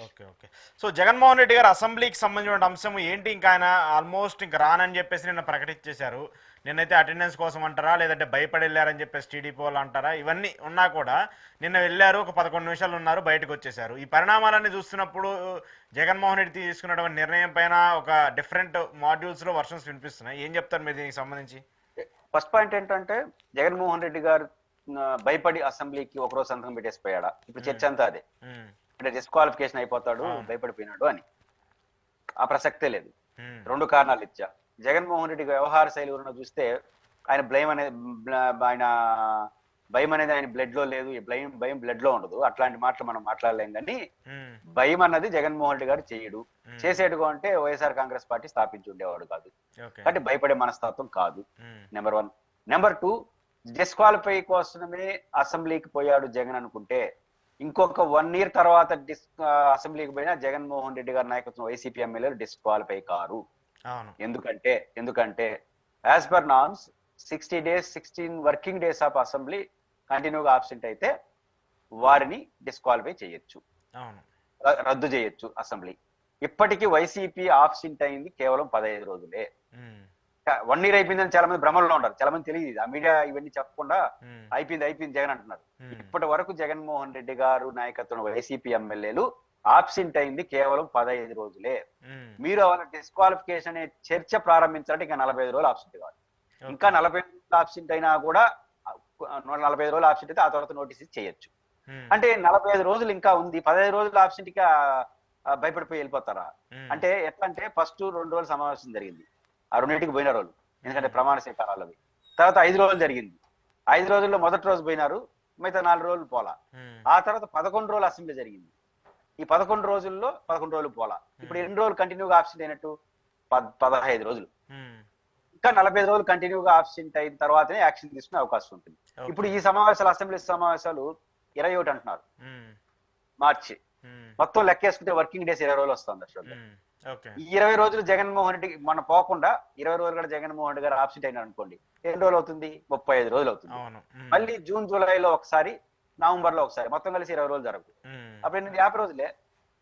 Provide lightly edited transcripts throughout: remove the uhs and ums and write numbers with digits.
Okay. Okay. So, Jaganmohan Reddy గారు అసెంబ్లీకి సంబంధించిన అంశం ఏంటి ఇంకా ఆయన ఆల్మోస్ట్ ఇంక రానని చెప్పేసి నిన్న ప్రకటించేశారు. నిన్నైతే అటెండెన్స్ కోసం అంటారా? లేదంటే భయపడి వెళ్లారని చెప్పేసి టీడీపీ వాళ్ళు అంటారా? ఇవన్నీ ఉన్నా కూడా నిన్న వెళ్లారు. ఒక 11 నిమిషాలు ఉన్నారు. బయటకు వచ్చేశారు. ఈ పరిణామాలన్నీ చూస్తున్నప్పుడు జగన్మోహన్ రెడ్డి తీసుకున్నటువంటి నిర్ణయం పైన ఒక డిఫరెంట్ మాడ్యూల్స్‌లో వర్షన్స్ వినిపిస్తున్నాయి. ఏం చెప్తారు మీరు దీనికి సంబంధించి? ఫస్ట్ పాయింట్ ఏంటంటే జగన్మోహన్ రెడ్డి గారు భయపడి అసెంబ్లీకి ఒకరోజు సంతకం పెట్టేసిపోయాడా? ఇప్పుడు హ్మ్. చర్చ అంతా అదే. హ్మ్. అంటే డిస్క్వాలిఫికేషన్ అయిపోతాడు, అవును. భయపడిపోయినాడు అని. ఆ ప్రసక్తే లేదు. హ్మ్. 2 కారణాలు ఇచ్చా. జగన్మోహన్ రెడ్డి వ్యవహార శైలి ఉన్న చూస్తే ఆయన బ్లైమ్ అనేది ఆయన భయం అనేది ఆయన బ్లడ్ లో లేదు. భయం భయం బ్లడ్ లో ఉండదు. అట్లాంటి మాటలు మనం మాట్లాడలేం కానీ హ్మ్. భయం అన్నది జగన్మోహన్ రెడ్డి గారు చేయడు. హ్మ్. చేసేట్టుగా అంటే వైఎస్ఆర్ కాంగ్రెస్ పార్టీ స్థాపించి ఉండేవాడు కాదు. ఓకే. కాబట్టి భయపడే మనస్తత్వం కాదు. హ్మ్. నెంబర్ 1. నెంబర్ 2, డిస్క్వాలిఫై కోసమే అసెంబ్లీకి పోయాడు జగన్ అనుకుంటే ఇంకొక 1 ఇయర్ తర్వాత అసెంబ్లీకి పోయినా జగన్మోహన్ రెడ్డి గారి నాయకత్వం వైసీపీ ఎమ్మెల్యేలు డిస్క్వాలిఫై కారు. అవును. ఎందుకంటే as per norms 60 days 16 working days of assembly కంటిన్యూగా ఆబ్సెంట్ అయితే వారిని డిస్క్వాలిఫై చేయొచ్చు, అవును. రద్దు చేయొచ్చు అసెంబ్లీ. ఇప్పటికీ వైసీపీ ఆబ్సెంట్ అయింది కేవలం 15 రోజులే. హ్మ్. 1 year అయిపోయిందని చాలా మంది భ్రమంలో ఉంటారు. చాలా మంది తెలియదు. ఆ మీడియా ఇవన్నీ చెప్పకుండా హ్మ్. అయిపోయింది జగన్ అంటున్నారు. హ్మ్. ఇప్పటి వరకు జగన్మోహన్ రెడ్డి గారు నాయకత్వం వైసీపీ ఎమ్మెల్యేలు ఆబ్సెంట్ అయింది కేవలం 15 రోజులే. హ్మ్. మీరు వాళ్ళ డిస్క్వాలిఫికేషన్ అనే చర్చ ప్రారంభించాలంటే ఇంకా 45 రోజులు ఆబ్సెంట్ కావాలి. ఇంకా ఓకే. 45 రోజులు ఆబ్సెంట్ అయినా కూడా 45 రోజులు ఆబ్సెంట్ అయితే ఆ తర్వాత నోటీస్ చేయొచ్చు. హ్మ్. అంటే 45 రోజులు ఇంకా ఉంది. 15 రోజులు ఆబ్సెంట్ గా భయపడిపోయి వెళ్ళిపోతారా? హ్మ్. అంటే ఎట్లా అంటే ఫస్ట్ 2 రోజులు సమావేశం జరిగింది. ఆ రెండింటికి పోయిన రోజులు. ఎందుకంటే హ్మ్. ప్రమాణ స్వీకారాలు అవి. తర్వాత 5 రోజులు జరిగింది. 5 రోజుల్లో మొదటి రోజు పోయినారు. మిగతా 4 రోజులు పోలా. హ్మ్. ఆ తర్వాత 11 రోజులు అసెంబ్లీ జరిగింది. ఈ 11 రోజుల్లో 11 రోజులు పోలా. ఇప్పుడు హ్మ్. ఎన్ని రోజులు కంటిన్యూగా ఆబ్సెంట్ అయినట్టు? 15 రోజులు. హ్మ్. ఇంకా 45 రోజులు కంటిన్యూగా ఆబ్సెంట్ అయిన తర్వాతనే యాక్షన్ తీసుకునే అవకాశం ఉంటుంది. ఇప్పుడు ఓకే. ఈ సమావేశాలు అసెంబ్లీ సమావేశాలు 21 అంటున్నారు హ్మ్. మార్చి. హ్మ్. మొత్తం లెక్కేసుకుంటే వర్కింగ్ డేస్ 20 రోజులు వస్తుంది అశోక్ గారు. హ్మ్. ఓకే. ఈ 20 రోజులు జగన్మోహన్ రెడ్డి మన పోకుండా 20 రోజులు కూడా జగన్మోహన్ రెడ్డి గారు ఆబ్సెంట్ అయినారు అనుకోండి. ఎన్ని రోజులు అవుతుంది? 35 రోజులు అవుతుంది. అవును. హ్మ్. మళ్ళీ జూన్ జూలైలో ఒకసారి, నవంబర్ లో ఒకసారి, మొత్తం కలిసి 20 రోజులు జరగదు. హ్మ్. అప్పుడు ఎనిమిది 50 రోజులే.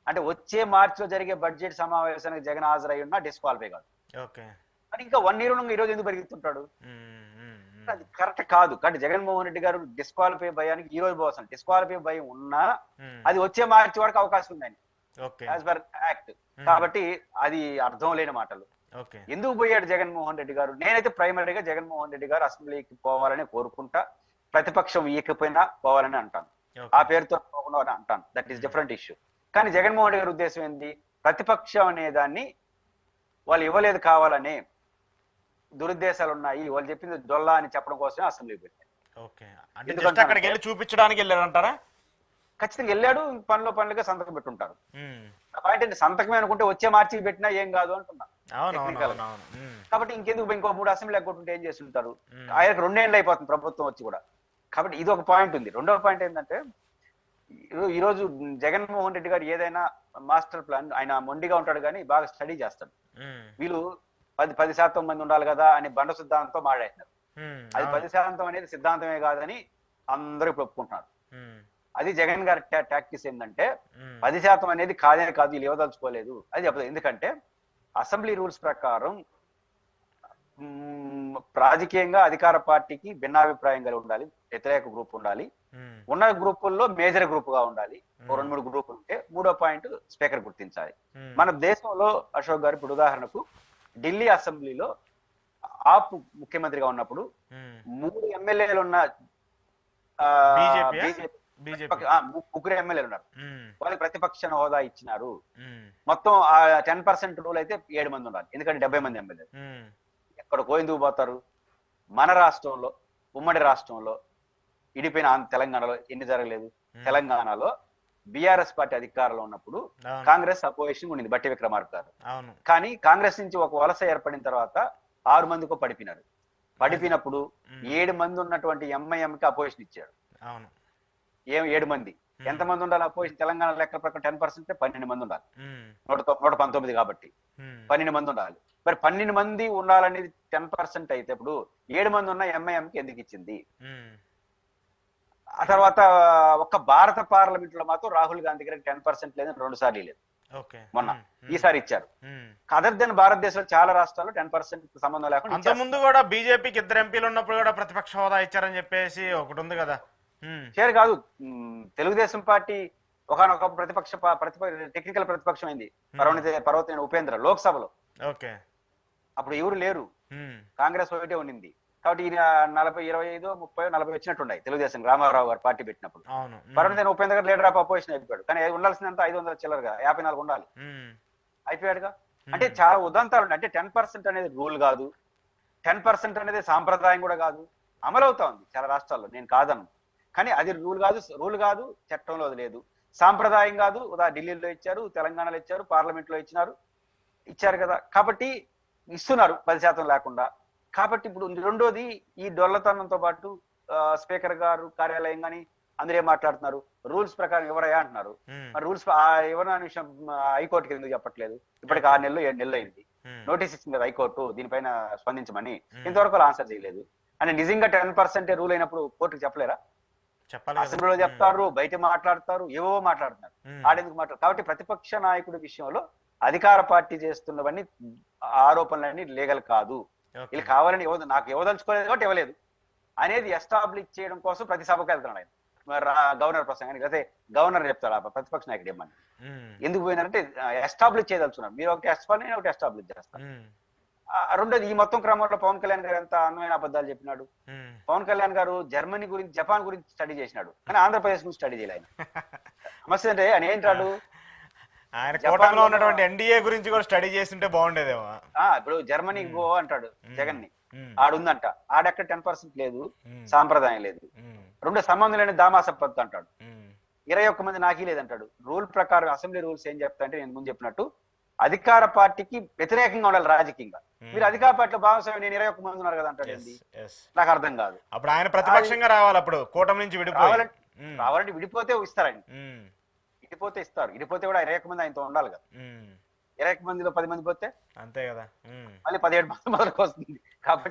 అంటే వచ్చే మార్చిలో జరిగే బడ్జెట్ సమావేశానికి జగన్ హాజరై ఉన్నా డిస్క్వాలిఫై కాదు. ఓకే. మరి ఇంకా 1 year ఉండగా ఈ రోజు ఎందుకు పరిగెత్తుంటాడు? హ్మ్. హ్మ్. హ్మ్. అది కరెక్ట్ కాదు. కాబట్టి జగన్మోహన్ రెడ్డి గారు డిస్క్వాలిఫై భయానికి ఈ రోజు పోవసం. డిస్క్వాలిఫై భయం ఉన్నా హ్మ్. అది వచ్చే మార్చి వరకు అవకాశం ఉందండి. ఓకే. As per act. హ్మ్. కాబట్టి అది అర్థం లేని మాటలు. ఓకే. ఎందుకు పోయాడు జగన్మోహన్ రెడ్డి గారు? నేనైతే ప్రైమరీగా జగన్మోహన్ రెడ్డి గారు అసెంబ్లీకి పోవాలని కోరుకుంటా. ప్రతిపక్షం ఇయ్యకపోయినా పోవాలని అంటాను. ఆ ఓకే. పేరుతో పోకుండా అని అంటాను. దట్ ఈస్ హ్మ్. Different issue. కానీ జగన్మోహన్ రెడ్డి గారి ఉద్దేశం ఏంది? ప్రతిపక్షం అనే దాన్ని వాళ్ళు ఇవ్వలేదు కావాలని దురుద్దేశాలు ఉన్నాయి. వాళ్ళు చెప్పింది డొల్లా అని చెప్పడం కోసమే అసెంబ్లీ పెట్టారు. ఓకే. అంటే జస్ట్ ఎందుకంటానంటే అక్కడికెళ్లి చూపించడానికి ఎళ్లారంటారా? ఖచ్చితంగా వెళ్ళాడు. పనిలో పనిగా సంతకం పెట్టుంటారు. హ్మ్. పాయింట్ ఏంటి? సంతకమే అనుకుంటే వచ్చే మార్చికి పెట్టినా ఏం కాదు అంటున్నా టెక్నికల్ గా. అవునవునవునవును. హ్మ్. కాబట్టి ఇంకెందుకు ఇంకో 3 అసెంబ్లీ ఎగ్గొట్టుంటే ఏం చేస్తుంటారు? హ్మ్. ఆయనకు 2 ఏళ్ళు అయిపోతుంది ప్రభుత్వం వచ్చి కూడా. కాబట్టి ఇది ఒక పాయింట్ ఉంది. రెండవ పాయింట్ ఏంటంటే ఈ రోజు జగన్మోహన్ రెడ్డి గారు ఏదైనా మాస్టర్ ప్లాన్ ఆయన మొండిగా ఉంటాడు కానీ బాగా స్టడీ చేస్తాడు. హ్మ్. వీళ్ళు 10% మంది ఉండాలి కదా అని బండ సిద్ధాంతంతో మాట్లాడినారు. హ్మ్. అది అవును. 10% అనేది సిద్ధాంతమే కాదని అందరూ ఇప్పుడు ఒప్పుకుంటున్నారు. హ్మ్. అది జగన్ గారి టాక్టిక్స్ ఏంటంటే హ్మ్. 10% అనేది కాదే కాదు వీళ్ళు ఇవ్వదలుచుకోలేదు అది చెప్పదు. ఎందుకంటే అసెంబ్లీ రూల్స్ ప్రకారం రాజకీయంగా అధికార పార్టీకి భిన్నాభిప్రాయం కలిగి ఉండాలి, వ్యతిరేక గ్రూప్ ఉండాలి, హ్మ్. ఉన్న గ్రూపుల్లో మేజర్ గ్రూప్ గా ఉండాలి. ఓ హ్మ్. 2-3 గ్రూపులు ఉంటే మూడో పాయింట్ స్పీకర్ గుర్తించాలి. హ్మ్. మన దేశంలో అశోక్ గారు ఇప్పుడు ఉదాహరణకు ఢిల్లీ అసెంబ్లీలో ఆప్ ముఖ్యమంత్రిగా ఉన్నప్పుడు హ్మ్. 3 ఎమ్మెల్యేలు ఉన్న బీజేపీయా? BJP BJP. ముగ్గురు ఎమ్మెల్యేలు ఉన్నారు. హ్మ్. వాళ్ళకి ప్రతిపక్ష హోదా ఇచ్చినారు. హ్మ్. మొత్తం ఆ 10% రూల్ అయితే 7 మంది ఉండాలి. ఎందుకంటే 70 హ్మ్. మంది ఎమ్మెల్యేలు. హ్మ్. ఎక్కడికో ఎందుకు పోతారు? మన రాష్ట్రంలో, ఉమ్మడి రాష్ట్రంలో, ఇడిపోయిన తెలంగాణలో ఎన్ని జరగలేదు? హ్మ్. తెలంగాణలో బీఆర్ఎస్ పార్టీ అధికారంలో ఉన్నప్పుడు అవును. కాంగ్రెస్ అపోజిషన్ ఉండింది బట్టి విక్రమార్క గారు. అవును. కానీ కాంగ్రెస్ నుంచి ఒక వలస ఏర్పడిన తర్వాత 6 మందికో పడిపోయినారు. అది. పడిపోయినప్పుడు హ్మ్. 7 మంది ఉన్నటువంటి ఎంఐఎంకి అపోజిషన్ ఇచ్చాడు. అవును. 7 మంది. హ్మ్. ఎంతమంది ఉండాలి అపోజిషన్? తెలంగాణ లెక్క ప్రకారం 10% 12 మంది ఉండాలి. హ్మ్. 119 కాబట్టి హ్మ్. 12 మంది ఉండాలి. మరి 12 మంది ఉండాలనేది 10% అయితే ఇప్పుడు 7 మంది ఉన్న ఎంఐఎంకి ఎందుకు ఇచ్చింది? హ్మ్. ఆ తర్వాత ఒక్క భారత పార్లమెంట్ లో మాత్రం రాహుల్ గాంధీ గారికి 10% లేదు, 2 సార్లు లేదు. ఓకే. మొన్న ఈసారి ఇచ్చారు. ఉమ్. అదర్ దెన్ భారతదేశంలో చాలా రాష్ట్రాల్లో 10% సంబంధం లేకుండా అంత ఇచ్చేస్తారు. ముందు కూడా బీజేపీకి 2 ఎంపీలు ఉన్నప్పుడు కూడా ప్రతిపక్ష హోదా ఇచ్చారని చెప్పేసి ఒకటి ఉంది కదా. షేర్ కాదు. తెలుగుదేశం పార్టీ ఒకనొక టెక్నికల్ ప్రతిపక్షం అయింది. పర్వతనేని ఉపేంద్ర లోక్సభలో. ఓకే. అప్పుడు ఎవరు లేరు, కాంగ్రెస్ ఒకటే ఉండింది. కాబట్టి ఈయన 40, 25, 30, 40 వచ్చినట్టున్నాయి తెలుగుదేశం రామారావు గారు పార్టీ పెట్టినప్పుడు. పర్వతనేని ఉపేంద్ర గారు లీడర్ ఆఫ్ అపోజిషన్ అయిపోయాడు. కానీ ఉండాల్సినంత 500 చిల్లరగా 54 ఉండాలి, అయిపోయాడుగా. అంటే చాలా ఉదంతాలు ఉన్నాయి. అంటే 10% అనేది రూల్ కాదు, 10% అనేది సాంప్రదాయం కూడా కాదు, అమలవుతా ఉంది చాలా రాష్ట్రాల్లో, నేను కాదను. కానీ అది రూల్ కాదు, చట్టంలో అది లేదు. సాంప్రదాయం కాదు, ఢిల్లీలో ఇచ్చారు, తెలంగాణలో ఇచ్చారు, పార్లమెంట్ లో ఇచ్చారు కదా. కాబట్టి ఇస్తున్నారు 10% లేకుండా. కాబట్టి ఇప్పుడు రెండోది, ఈ డొల్లతనంతో పాటు స్పీకర్ గారు కార్యాలయం కానీ అందరూ ఏం మాట్లాడుతున్నారు, రూల్స్ ప్రకారం ఎవరయ్యా అంటున్నారు. మరి రూల్స్ ఎవరైనా విషయం హైకోర్టుకి ఎందుకు చెప్పట్లేదు? ఇప్పటికి 6 నెలలు 7 నెలలు అయింది, నోటీస్ ఇచ్చింది కదా హైకోర్టు దీనిపైన స్పందించమని. ఇంతవరకు ఆన్సర్ చేయలేదు. అంటే నిజంగా 10% రూల్ అయినప్పుడు కోర్టుకు చెప్పలేరా? అసెంబ్లీలో చెప్తారు, బయట మాట్లాడతారు, ఏవో మాట్లాడుతున్నారు, ఆడేందుకు మాట్లాడు. కాబట్టి ప్రతిపక్ష నాయకుడి విషయంలో అధికార పార్టీ చేస్తున్నవన్నీ ఆరోపణలన్నీ లీగల్ కాదు. వీళ్ళు కావాలని నాకు ఇవ్వదలుచుకోలేదు కాబట్టి ఇవ్వలేదు అనేది ఎస్టాబ్లిష్ చేయడం కోసం ప్రతి సభకు వెళ్తున్నాడు ఆయన. గవర్నర్ ప్రసంగానికి అయితే గవర్నర్ చెప్తాడు ఆ ప్రతిపక్ష నాయకుడు ఏమని. ఎందుకు పోయినారంటే ఎస్టాబ్లిష్ చేయదలుచున్నారు. మీరు ఒకటి ఎస్టాబ్లిష్, నేను ఒకటి ఎస్టాబ్లిష్ చేస్తాను. రెండోది, ఈ మొత్తం క్రమంలో పవన్ కళ్యాణ్ గారు ఎంత అన్నమైన అబద్ధాలు చెప్పినాడు. పవన్ కళ్యాణ్ గారు జర్మనీ గురించి, జపాన్ గురించి స్టడీ చేసినాడు, కానీ ఆంధ్రప్రదేశ్ గురించి స్టడీ చేయలే ఆయన. సమస్య అంటే ఆయన ఏంటాడు, ఆయన కూటమిలో ఉన్నటువంటి ఎన్డీఏ గురించి కూడా స్టడీ చేస్తుంటే బాగుండేదేమో. ఇప్పుడు జర్మనీకి పో అంటాడు జగన్ ని, ఆడుందంట, ఆడెక్కడ 10% లేదు, సాంప్రదాయం లేదు. రెండు సంబంధం లేని దామాస పద్ధతి అంటాడు. 21 మంది నాకీ లేదంటాడు. రూల్ ప్రకారం అసెంబ్లీ రూల్స్ ఏం చెప్తాయంటే, నేను ముందు చెప్పినట్టు అధికార పార్టీకి వ్యతిరేకంగా ఉండాలి రాజకీయంగా. మీరు అధికార పార్టీలో భాగస్వామి, నేను 21 మంది ఉన్నారు కదా అంటాడు. నాకు అర్థం కాదు. అప్పుడు ఆయన ప్రతిపక్షంగా రావాలి, అప్పుడు కూటమి నుంచి రావాలంటే విడిపోతే ఇస్తారండి, విడిపోతే ఇస్తారు. విడిపోతే కూడా 21 మంది ఆయనతో ఉండాలి కదా. 21 మందిలో 10 మంది పోతే అంతే కదా, మళ్ళీ 17 మంది మొదలకు వస్తుంది. కాబట్టి